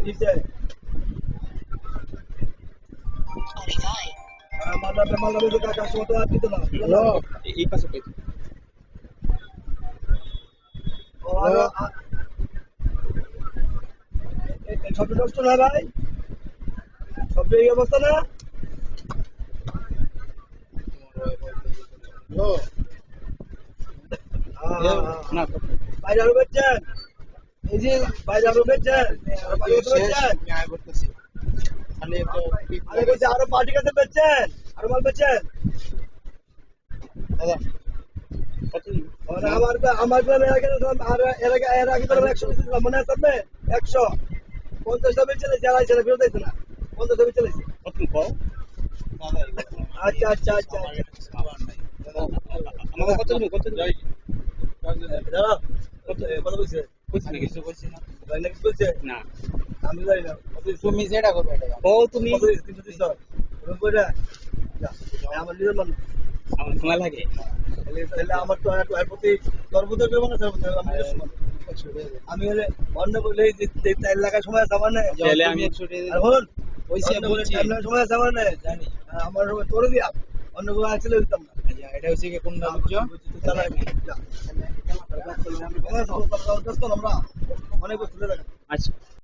দিছে মালটা বুঝে কাজ মতো আর দিত না এই পাশে পাইছি। ও আরো সব নষ্ট না ভাই সব এই অবস্থা না না বাইরে আরো বেচছেন এই যে বাইরে আরো বেচছেন বাইরে আরো বেচছেন আরে বলছি আরো পার্টি কাছে বেচছেন আরো মাল বেচছেন কত মানে আমার গ্রামে এর আগে তো 100 দিয়েছিলাম মনে আছে আপনার 100 50 বেচলে যারা ছেলে ফেরত দিতে না 50 বেচলে কত কও আচ্ছা আচ্ছা আচ্ছা আমাকে কত দিবে কত দিবে দাঁড়া কত কত বলছে কইছ না কিছু কইছ না ভাই নাকি বলছে না আমি জানি না কত তুমি যেটা করবে এটা ও তুমি কত 300 রুপয়টা আমার নিজের মানুষ আমার সময় লাগে তাহলে আমার তো আর প্রতি সর্বদা করবো না সর্বদা আমি নিজের সমান। আমি হলে অন্য বলে যে 4 লাখের সময় আছে আমার না তাহলে আমি আর হন ওইসে বলছি সময় আছে আমার না জানি আমার সময় তোরে দিয়া অন্য কোনো আসলে দিতাম না এটা হচ্ছে কি কোনটা বুঝছো আমরা অনেক বছর ধরে আচ্ছা